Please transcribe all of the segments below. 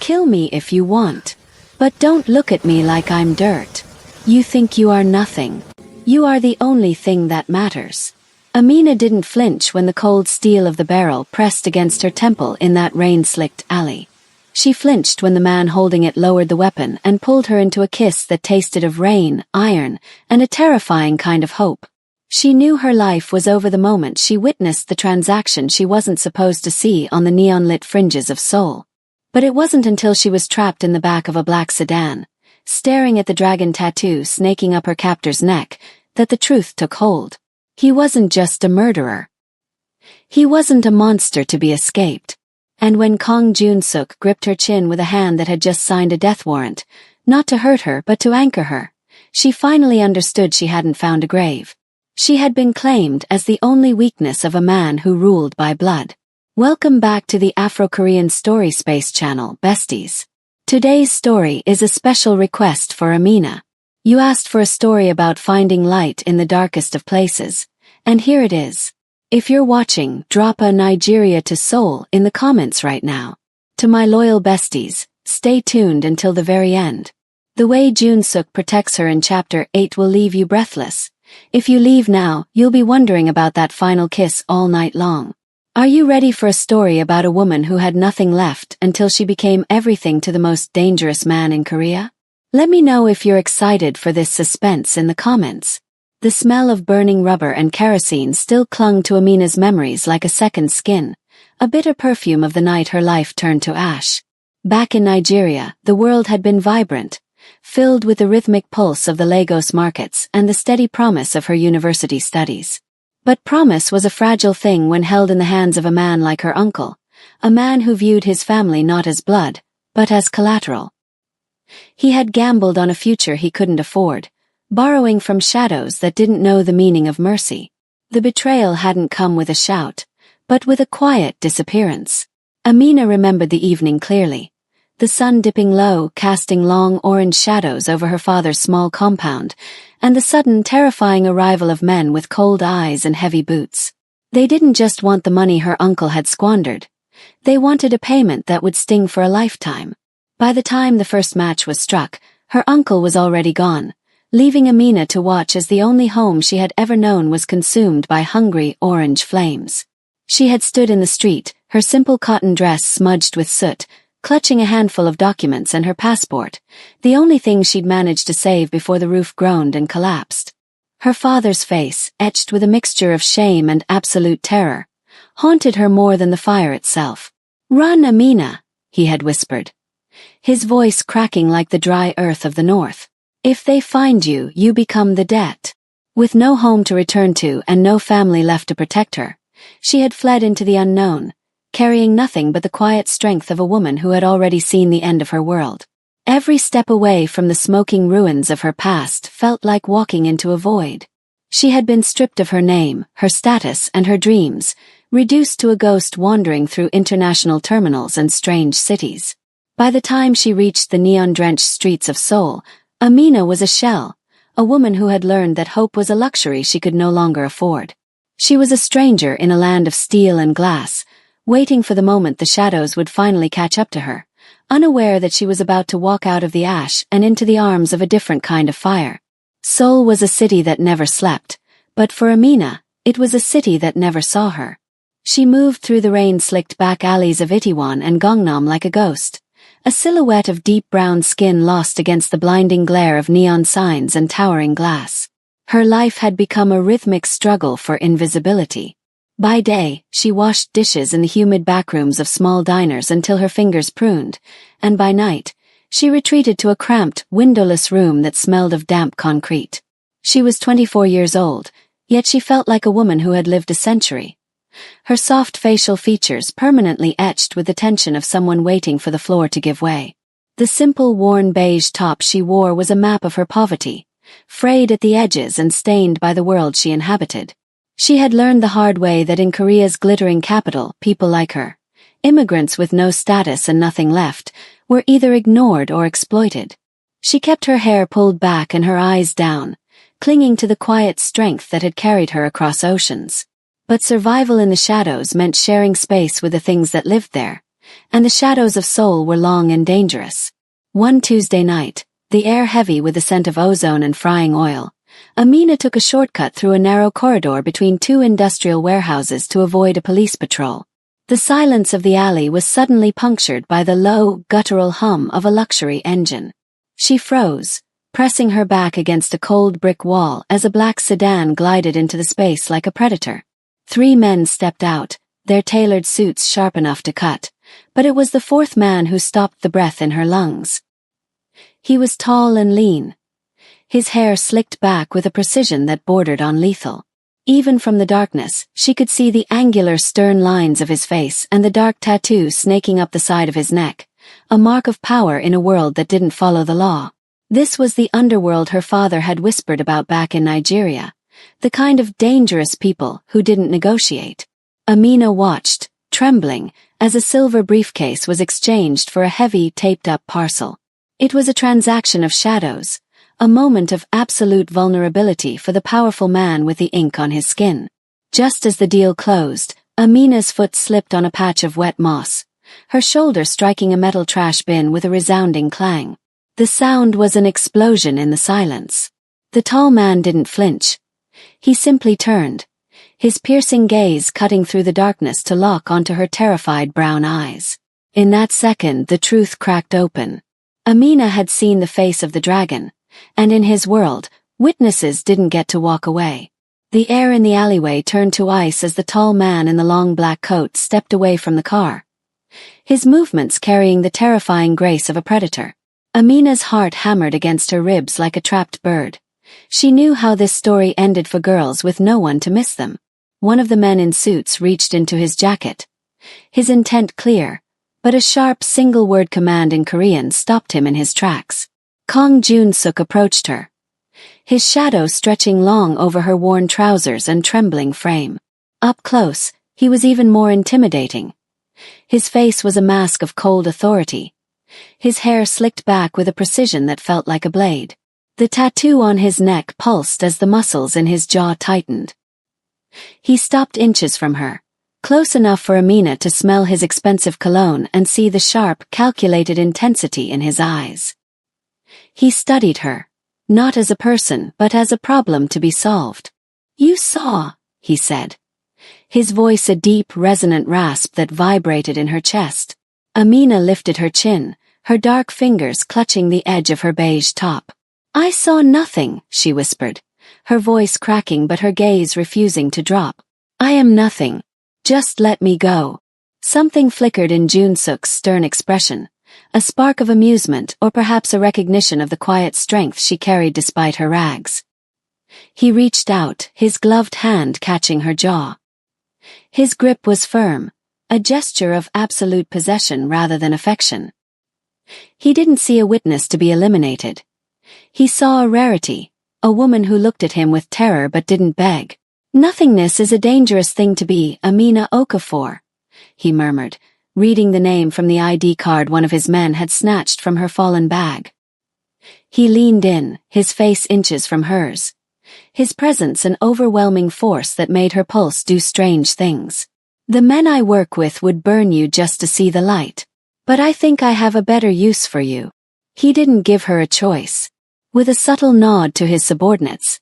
Kill me if you want. But don't look at me like I'm dirt. You think you are nothing. You are the only thing that matters. Amina didn't flinch when the cold steel of the barrel pressed against her temple in that rain-slicked alley. She flinched when the man holding it lowered the weapon and pulled her into a kiss that tasted of rain, iron, and a terrifying kind of hope. She knew her life was over the moment she witnessed the transaction she wasn't supposed to see on the neon-lit fringes of Seoul. But it wasn't until she was trapped in the back of a black sedan, staring at the dragon tattoo snaking up her captor's neck, that the truth took hold. He wasn't just a murderer. He wasn't a monster to be escaped. And when Kang Jun-suk gripped her chin with a hand that had just signed a death warrant, not to hurt her but to anchor her, she finally understood she hadn't found a grave. She had been claimed as the only weakness of a man who ruled by blood. Welcome back to the Afro-Korean Story Space channel, besties. Today's story is a special request for Amina. You asked for a story about finding light in the darkest of places, and here it is. If you're watching, drop a Nigeria to Seoul in the comments right now. To my loyal besties, stay tuned until the very end. The way Jun-suk protects her in Chapter 8 will leave you breathless. If you leave now, you'll be wondering about that final kiss all night long. Are you ready for a story about a woman who had nothing left until she became everything to the most dangerous man in Korea? Let me know if you're excited for this suspense in the comments. The smell of burning rubber and kerosene still clung to Amina's memories like a second skin, a bitter perfume of the night her life turned to ash. Back in Nigeria, the world had been vibrant, filled with the rhythmic pulse of the Lagos markets and the steady promise of her university studies. But promise was a fragile thing when held in the hands of a man like her uncle, a man who viewed his family not as blood, but as collateral. He had gambled on a future he couldn't afford, borrowing from shadows that didn't know the meaning of mercy. The betrayal hadn't come with a shout, but with a quiet disappearance. Amina remembered the evening clearly. The sun dipping low, casting long orange shadows over her father's small compound, and the sudden terrifying arrival of men with cold eyes and heavy boots. They didn't just want the money her uncle had squandered. They wanted a payment that would sting for a lifetime. By the time the first match was struck, her uncle was already gone, leaving Amina to watch as the only home she had ever known was consumed by hungry orange flames. She had stood in the street, her simple cotton dress smudged with soot, clutching a handful of documents and her passport, the only thing she'd managed to save before the roof groaned and collapsed. Her father's face, etched with a mixture of shame and absolute terror, haunted her more than the fire itself. "Run, Amina," he had whispered, his voice cracking like the dry earth of the north. "If they find you, you become the debt." With no home to return to and no family left to protect her, she had fled into the unknown, carrying nothing but the quiet strength of a woman who had already seen the end of her world. Every step away from the smoking ruins of her past felt like walking into a void. She had been stripped of her name, her status, and her dreams, reduced to a ghost wandering through international terminals and strange cities. By the time she reached the neon-drenched streets of Seoul, Amina was a shell, a woman who had learned that hope was a luxury she could no longer afford. She was a stranger in a land of steel and glass, waiting for the moment the shadows would finally catch up to her, unaware that she was about to walk out of the ash and into the arms of a different kind of fire. Seoul was a city that never slept, but for Amina, it was a city that never saw her. She moved through the rain-slicked back alleys of Itaewon and Gangnam like a ghost, a silhouette of deep brown skin lost against the blinding glare of neon signs and towering glass. Her life had become a rhythmic struggle for invisibility. By day, she washed dishes in the humid backrooms of small diners until her fingers pruned, and by night, she retreated to a cramped, windowless room that smelled of damp concrete. She was 24 years old, yet she felt like a woman who had lived a century. Her soft facial features permanently etched with the tension of someone waiting for the floor to give way. The simple worn beige top she wore was a map of her poverty, frayed at the edges and stained by the world she inhabited. She had learned the hard way that in Korea's glittering capital, people like her, immigrants with no status and nothing left, were either ignored or exploited. She kept her hair pulled back and her eyes down, clinging to the quiet strength that had carried her across oceans. But survival in the shadows meant sharing space with the things that lived there, and the shadows of Seoul were long and dangerous. One Tuesday night, the air heavy with the scent of ozone and frying oil, Amina took a shortcut through a narrow corridor between two industrial warehouses to avoid a police patrol. The silence of the alley was suddenly punctured by the low, guttural hum of a luxury engine. She froze, pressing her back against a cold brick wall as a black sedan glided into the space like a predator. 3 men stepped out, their tailored suits sharp enough to cut, but it was the 4th man who stopped the breath in her lungs. He was tall and lean, his hair slicked back with a precision that bordered on lethal. Even from the darkness, she could see the angular stern lines of his face and the dark tattoo snaking up the side of his neck, a mark of power in a world that didn't follow the law. This was the underworld her father had whispered about back in Nigeria, the kind of dangerous people who didn't negotiate. Amina watched, trembling, as a silver briefcase was exchanged for a heavy, taped-up parcel. It was a transaction of shadows, a moment of absolute vulnerability for the powerful man with the ink on his skin. Just as the deal closed, Amina's foot slipped on a patch of wet moss, her shoulder striking a metal trash bin with a resounding clang. The sound was an explosion in the silence. The tall man didn't flinch. He simply turned, his piercing gaze cutting through the darkness to lock onto her terrified brown eyes. In that second, the truth cracked open. Amina had seen the face of the dragon, and in his world, witnesses didn't get to walk away. The air in the alleyway turned to ice as the tall man in the long black coat stepped away from the car, his movements carrying the terrifying grace of a predator. Amina's heart hammered against her ribs like a trapped bird. She knew how this story ended for girls with no one to miss them. One of the men in suits reached into his jacket, his intent clear, but a sharp single-word command in Korean stopped him in his tracks. Kong Jun-suk approached her, his shadow stretching long over her worn trousers and trembling frame. Up close, he was even more intimidating. His face was a mask of cold authority, his hair slicked back with a precision that felt like a blade. The tattoo on his neck pulsed as the muscles in his jaw tightened. He stopped inches from her, close enough for Amina to smell his expensive cologne and see the sharp, calculated intensity in his eyes. He studied her, not as a person but as a problem to be solved. "You saw," he said, his voice a deep, resonant rasp that vibrated in her chest. Amina lifted her chin, her dark fingers clutching the edge of her beige top. "I saw nothing," she whispered, her voice cracking but her gaze refusing to drop. "I am nothing. Just let me go." Something flickered in Jun-suk's stern expression, a spark of amusement or perhaps a recognition of the quiet strength she carried despite her rags. He reached out, his gloved hand catching her jaw. His grip was firm, a gesture of absolute possession rather than affection. He didn't see a witness to be eliminated. He saw a rarity, a woman who looked at him with terror but didn't beg. "Nothingness is a dangerous thing to be, Amina Okafor," he murmured, reading the name from the ID card one of his men had snatched from her fallen bag. He leaned in, his face inches from hers, his presence an overwhelming force that made her pulse do strange things. "The men I work with would burn you just to see the light. But I think I have a better use for you." He didn't give her a choice. With a subtle nod to his subordinates,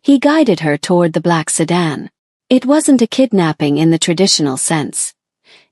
he guided her toward the black sedan. It wasn't a kidnapping in the traditional sense.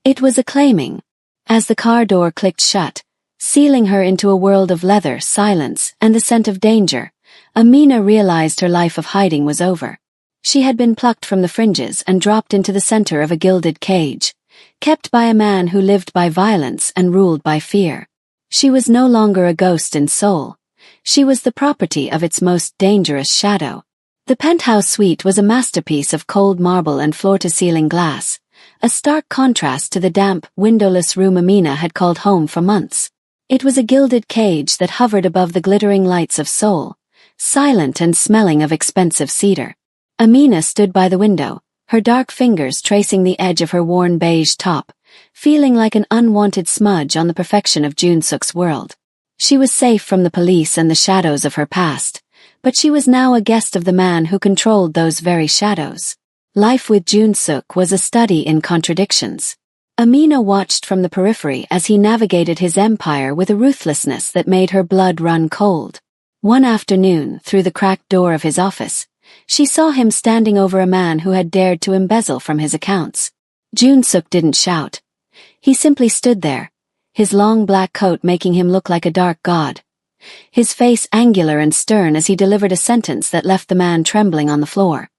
It was a claiming. As the car door clicked shut, sealing her into a world of leather, silence, and the scent of danger, Amina realized her life of hiding was over. She had been plucked from the fringes and dropped into the center of a gilded cage, kept by a man who lived by violence and ruled by fear. She was no longer a ghost in Seoul. She was the property of its most dangerous shadow. The penthouse suite was a masterpiece of cold marble and floor-to-ceiling glass, a stark contrast to the damp, windowless room Amina had called home for months. It was a gilded cage that hovered above the glittering lights of Seoul, silent and smelling of expensive cedar. Amina stood by the window, her dark fingers tracing the edge of her worn beige top, feeling like an unwanted smudge on the perfection of Jun-suk's world. She was safe from the police and the shadows of her past, but she was now a guest of the man who controlled those very shadows. Life with Jun-suk was a study in contradictions. Amina watched from the periphery as he navigated his empire with a ruthlessness that made her blood run cold. One afternoon, through the cracked door of his office, she saw him standing over a man who had dared to embezzle from his accounts. Jun-suk didn't shout. He simply stood there, his long black coat making him look like a dark god. His face angular and stern as he delivered a sentence that left the man trembling on the floor.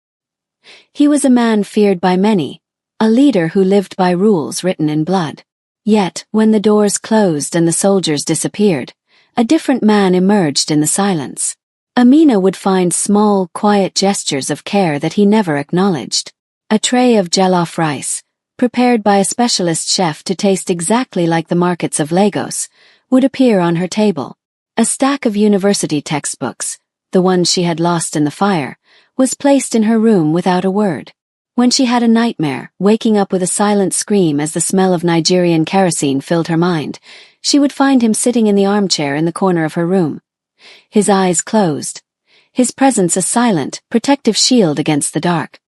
He was a man feared by many, a leader who lived by rules written in blood. Yet, when the doors closed and the soldiers disappeared, a different man emerged in the silence. Amina would find small, quiet gestures of care that he never acknowledged. A tray of jollof rice, prepared by a specialist chef to taste exactly like the markets of Lagos, would appear on her table. A stack of university textbooks, the ones she had lost in the fire, was placed in her room without a word. When she had a nightmare, waking up with a silent scream as the smell of Nigerian kerosene filled her mind, she would find him sitting in the armchair in the corner of her room. His eyes closed, his presence a silent, protective shield against the dark.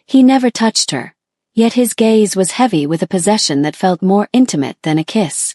He never touched her, yet his gaze was heavy with a possession that felt more intimate than a kiss.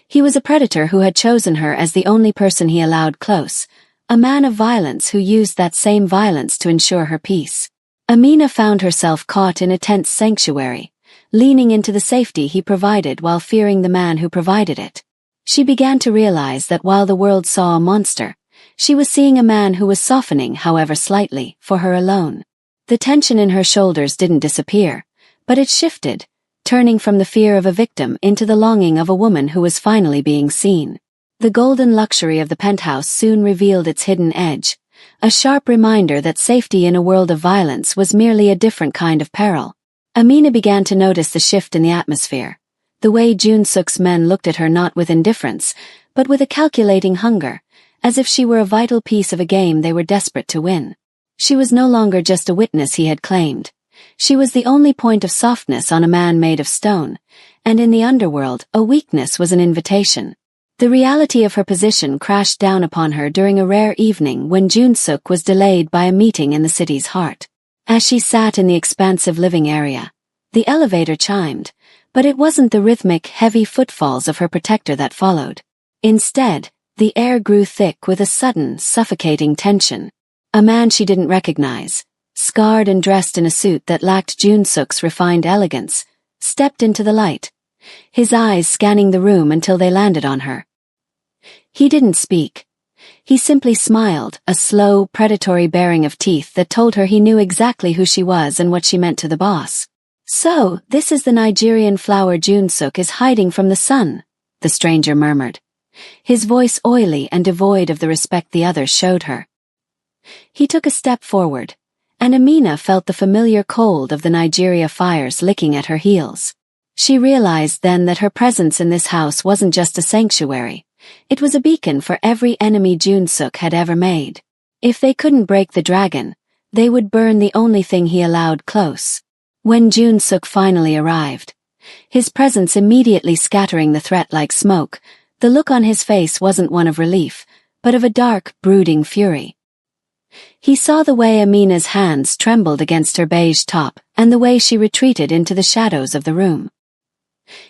He was a predator who had chosen her as the only person he allowed close, a man of violence who used that same violence to ensure her peace. Amina found herself caught in a tense sanctuary, leaning into the safety he provided while fearing the man who provided it. She began to realize that while the world saw a monster, she was seeing a man who was softening, however slightly, for her alone. The tension in her shoulders didn't disappear, but it shifted, turning from the fear of a victim into the longing of a woman who was finally being seen. The golden luxury of the penthouse soon revealed its hidden edge, a sharp reminder that safety in a world of violence was merely a different kind of peril. Amina began to notice the shift in the atmosphere, the way Jun-suk's men looked at her not with indifference, but with a calculating hunger, as if she were a vital piece of a game they were desperate to win. She was no longer just a witness he had claimed. She was the only point of softness on a man made of stone, and in the underworld, a weakness was an invitation. The reality of her position crashed down upon her during a rare evening when Jun-suk was delayed by a meeting in the city's heart. As she sat in the expansive living area, the elevator chimed, but it wasn't the rhythmic, heavy footfalls of her protector that followed. Instead, the air grew thick with a sudden, suffocating tension. A man she didn't recognize, scarred and dressed in a suit that lacked Jun-suk's refined elegance, stepped into the light, his eyes scanning the room until they landed on her. He didn't speak. He simply smiled, a slow, predatory baring of teeth that told her he knew exactly who she was and what she meant to the boss. "So, this is the Nigerian flower Jun-suk is hiding from the sun," the stranger murmured, his voice oily and devoid of the respect the others showed her. He took a step forward, and Amina felt the familiar cold of the Nigeria fires licking at her heels. She realized then that her presence in this house wasn't just a sanctuary. It was a beacon for every enemy Jun-suk had ever made. If they couldn't break the dragon, they would burn the only thing he allowed close. When Jun-suk finally arrived, his presence immediately scattering the threat like smoke, the look on his face wasn't one of relief, but of a dark, brooding fury. He saw the way Amina's hands trembled against her beige top and the way she retreated into the shadows of the room.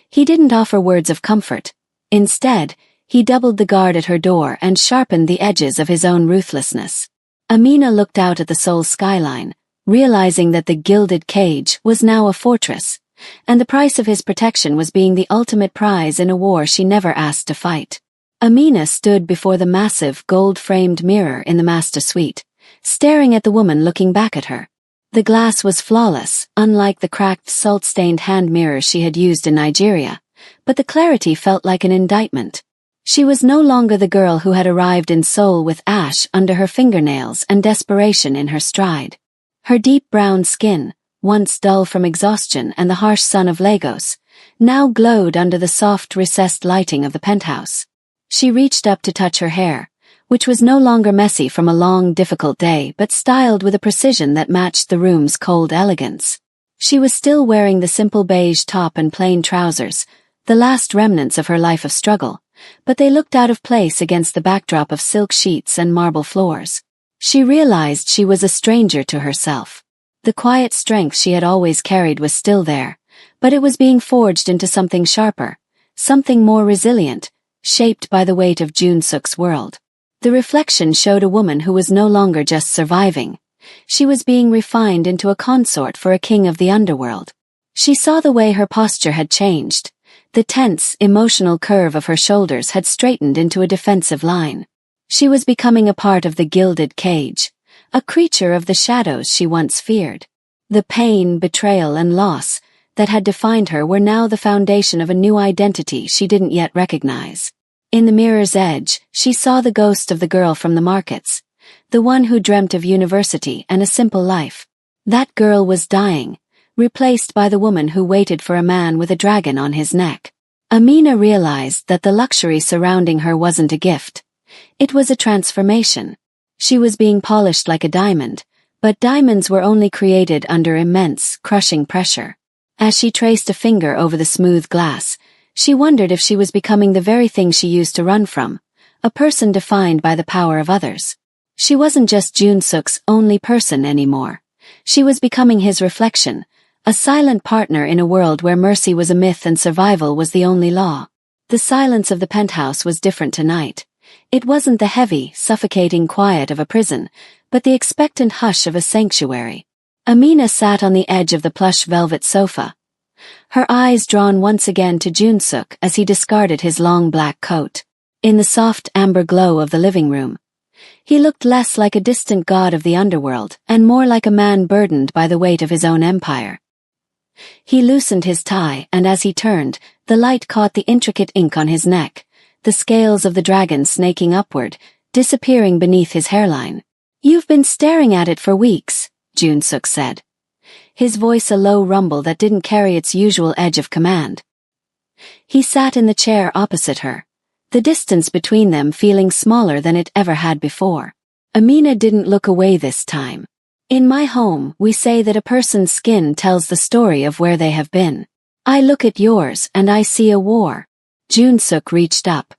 He didn't offer words of comfort. Instead, he doubled the guard at her door and sharpened the edges of his own ruthlessness. Amina looked out at the Seoul skyline, realizing that the gilded cage was now a fortress, and the price of his protection was being the ultimate prize in a war she never asked to fight. Amina stood before the massive, gold-framed mirror in the master suite, staring at the woman looking back at her. The glass was flawless, unlike the cracked, salt-stained hand mirrors she had used in Nigeria, but the clarity felt like an indictment. She was no longer the girl who had arrived in Seoul with ash under her fingernails and desperation in her stride. Her deep brown skin, once dull from exhaustion and the harsh sun of Lagos, now glowed under the soft, recessed lighting of the penthouse. She reached up to touch her hair, which was no longer messy from a long, difficult day but styled with a precision that matched the room's cold elegance. She was still wearing the simple beige top and plain trousers, the last remnants of her life of struggle, but they looked out of place against the backdrop of silk sheets and marble floors. She realized she was a stranger to herself. The quiet strength she had always carried was still there, but it was being forged into something sharper, something more resilient, shaped by the weight of Jun-suk's world. The reflection showed a woman who was no longer just surviving. She was being refined into a consort for a king of the underworld. She saw the way her posture had changed. The tense, emotional curve of her shoulders had straightened into a defensive line. She was becoming a part of the gilded cage, a creature of the shadows she once feared. The pain, betrayal, and loss that had defined her were now the foundation of a new identity she didn't yet recognize. In the mirror's edge, she saw the ghost of the girl from the markets, the one who dreamt of university and a simple life. That girl was dying, replaced by the woman who waited for a man with a dragon on his neck. Amina realized that the luxury surrounding her wasn't a gift. It was a transformation. She was being polished like a diamond, but diamonds were only created under immense, crushing pressure. As she traced a finger over the smooth glass, she wondered if she was becoming the very thing she used to run from, a person defined by the power of others. She wasn't just Jun-suk's only person anymore. She was becoming his reflection, a silent partner in a world where mercy was a myth and survival was the only law. The silence of the penthouse was different tonight. It wasn't the heavy, suffocating quiet of a prison, but the expectant hush of a sanctuary. Amina sat on the edge of the plush velvet sofa, her eyes drawn once again to Jun-suk as he discarded his long black coat. In the soft amber glow of the living room, he looked less like a distant god of the underworld and more like a man burdened by the weight of his own empire. He loosened his tie, and as he turned, the light caught the intricate ink on his neck, the scales of the dragon snaking upward, disappearing beneath his hairline. "You've been staring at it for weeks," Jun-suk said, his voice a low rumble that didn't carry its usual edge of command. He sat in the chair opposite her, the distance between them feeling smaller than it ever had before. Amina didn't look away this time. "In my home, we say that a person's skin tells the story of where they have been. I look at yours and I see a war." Jun-suk reached up,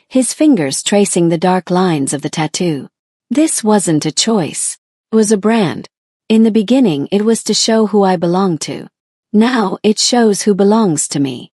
his fingers tracing the dark lines of the tattoo. "This wasn't a choice. It was a brand. In the beginning it was to show who I belong to. Now it shows who belongs to me."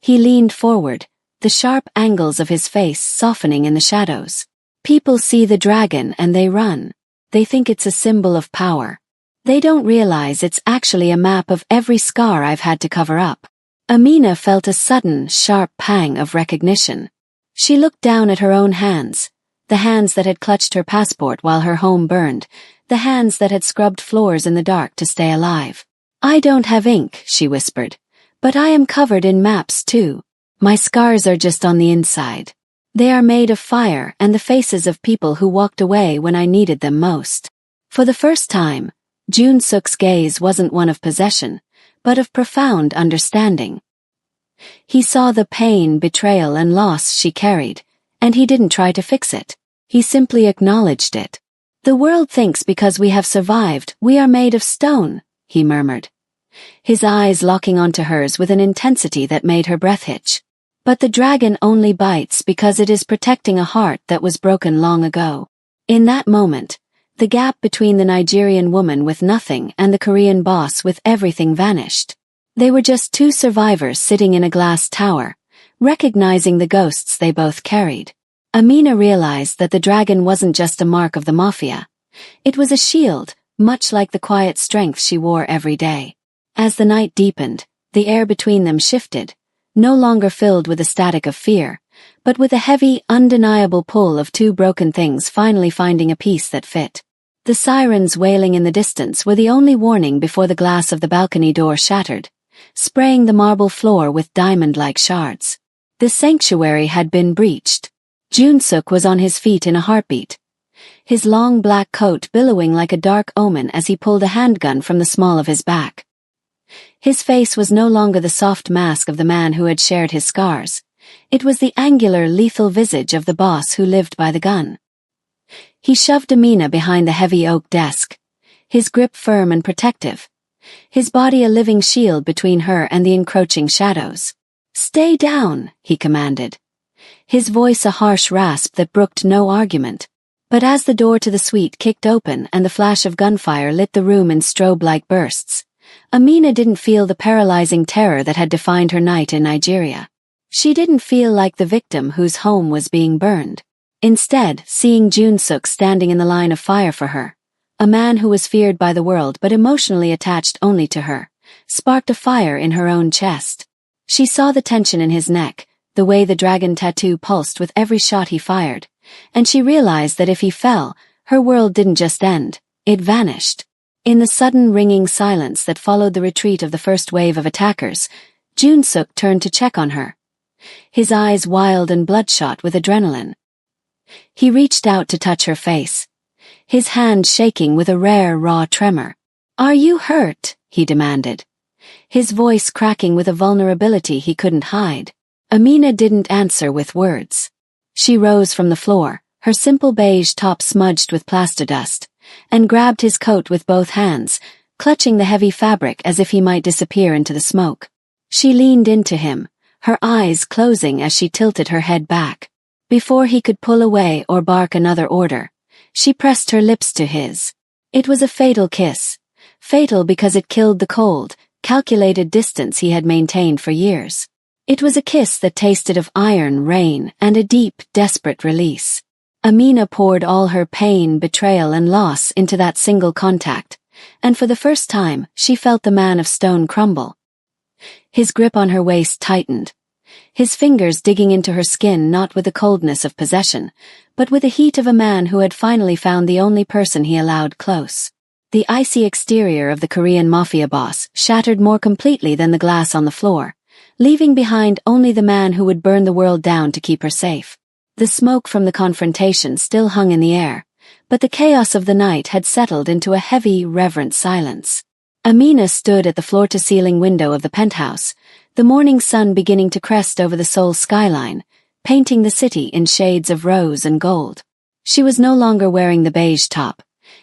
He leaned forward, the sharp angles of his face softening in the shadows. "People see the dragon and they run. They think it's a symbol of power. They don't realize it's actually a map of every scar I've had to cover up." Amina felt a sudden, sharp pang of recognition. She looked down at her own hands, the hands that had clutched her passport while her home burned, the hands that had scrubbed floors in the dark to stay alive. "I don't have ink," she whispered, "but I am covered in maps too. My scars are just on the inside. They are made of fire and the faces of people who walked away when I needed them most." For the first time, Jun-suk's gaze wasn't one of possession, but of profound understanding. He saw the pain, betrayal, and loss she carried, and he didn't try to fix it. He simply acknowledged it. "The world thinks because we have survived, we are made of stone," he murmured, his eyes locking onto hers with an intensity that made her breath hitch. "But the dragon only bites because it is protecting a heart that was broken long ago." In that moment, the gap between the Nigerian woman with nothing and the Korean boss with everything vanished. They were just two survivors sitting in a glass tower, recognizing the ghosts they both carried. Amina realized that the dragon wasn't just a mark of the Mafia. It was a shield, much like the quiet strength she wore every day. As the night deepened, the air between them shifted, no longer filled with the static of fear, but with a heavy, undeniable pull of two broken things finally finding a piece that fit. The sirens wailing in the distance were the only warning before the glass of the balcony door shattered, spraying the marble floor with diamond-like shards. The sanctuary had been breached. Jun-suk was on his feet in a heartbeat, his long black coat billowing like a dark omen as he pulled a handgun from the small of his back. His face was no longer the soft mask of the man who had shared his scars. It was the angular, lethal visage of the boss who lived by the gun. He shoved Amina behind the heavy oak desk, his grip firm and protective, his body a living shield between her and the encroaching shadows. "Stay down," he commanded, his voice a harsh rasp that brooked no argument. But as the door to the suite kicked open and the flash of gunfire lit the room in strobe-like bursts, Amina didn't feel the paralyzing terror that had defined her night in Nigeria. She didn't feel like the victim whose home was being burned. Instead, seeing Junsuk standing in the line of fire for her, a man who was feared by the world but emotionally attached only to her, sparked a fire in her own chest. She saw the tension in his neck, the way the dragon tattoo pulsed with every shot he fired, and she realized that if he fell, her world didn't just end, it vanished. In the sudden ringing silence that followed the retreat of the first wave of attackers, Junsuk turned to check on her, his eyes wild and bloodshot with adrenaline. He reached out to touch her face, his hand shaking with a rare, raw tremor. "Are you hurt?" he demanded, his voice cracking with a vulnerability he couldn't hide. Amina didn't answer with words. She rose from the floor, her simple beige top smudged with plaster dust, and grabbed his coat with both hands, clutching the heavy fabric as if he might disappear into the smoke. She leaned into him, her eyes closing as she tilted her head back. Before he could pull away or bark another order, she pressed her lips to his. It was a fatal kiss. Fatal because it killed the cold, calculated distance he had maintained for years. It was a kiss that tasted of iron, rain, and a deep, desperate release. Amina poured all her pain, betrayal, and loss into that single contact, and for the first time, she felt the man of stone crumble. His grip on her waist tightened, his fingers digging into her skin not with the coldness of possession, but with the heat of a man who had finally found the only person he allowed close. The icy exterior of the Korean Mafia boss shattered more completely than the glass on the floor, leaving behind only the man who would burn the world down to keep her safe. The smoke from the confrontation still hung in the air, but the chaos of the night had settled into a heavy, reverent silence. Amina stood at the floor-to-ceiling window of the penthouse, the morning sun beginning to crest over the Seoul skyline, painting the city in shades of rose and gold. She was no longer wearing the beige top.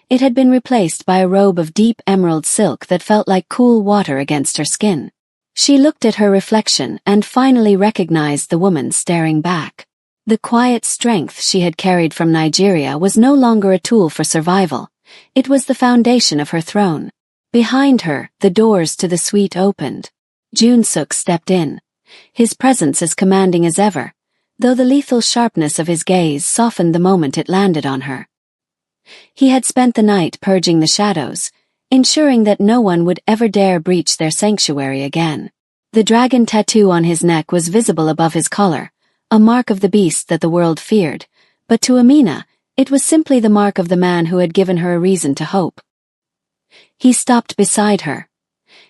It had been replaced by a robe of deep emerald silk that felt like cool water against her skin. She looked at her reflection and finally recognized the woman staring back. The quiet strength she had carried from Nigeria was no longer a tool for survival. It was the foundation of her throne. Behind her, the doors to the suite opened. Junsuk stepped in, his presence as commanding as ever, though the lethal sharpness of his gaze softened the moment it landed on her. He had spent the night purging the shadows, ensuring that no one would ever dare breach their sanctuary again. The dragon tattoo on his neck was visible above his collar, a mark of the beast that the world feared, but to Amina, it was simply the mark of the man who had given her a reason to hope. He stopped beside her,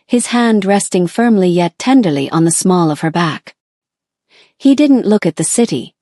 his hand resting firmly yet tenderly on the small of her back. He didn't look at the city.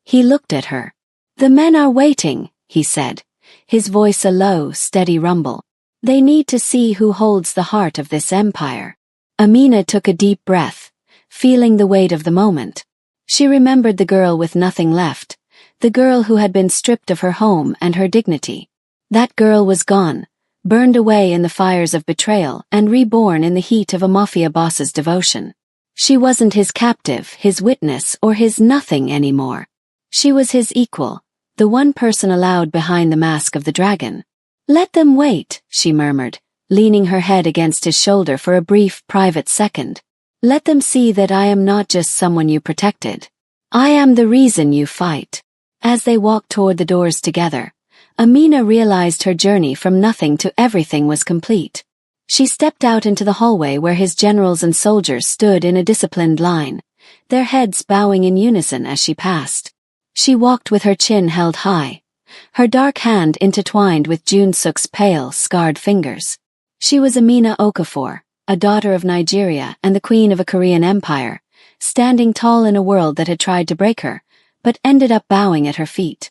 He looked at her. "The men are waiting," he said, his voice a low, steady rumble. "They need to see who holds the heart of this empire." Amina took a deep breath, feeling the weight of the moment. She remembered the girl with nothing left, the girl who had been stripped of her home and her dignity. That girl was gone, burned away in the fires of betrayal and reborn in the heat of a mafia boss's devotion. She wasn't his captive, his witness, or his nothing anymore. She was his equal, the one person allowed behind the mask of the dragon. "Let them wait," she murmured, leaning her head against his shoulder for a brief, private second. "Let them see that I am not just someone you protected. I am the reason you fight." As they walked toward the doors together, Amina realized her journey from nothing to everything was complete. She stepped out into the hallway where his generals and soldiers stood in a disciplined line, their heads bowing in unison as she passed. She walked with her chin held high, her dark hand intertwined with Junsuk's pale, scarred fingers. She was Amina Okafor, a daughter of Nigeria and the queen of a Korean empire, standing tall in a world that had tried to break her, but ended up bowing at her feet.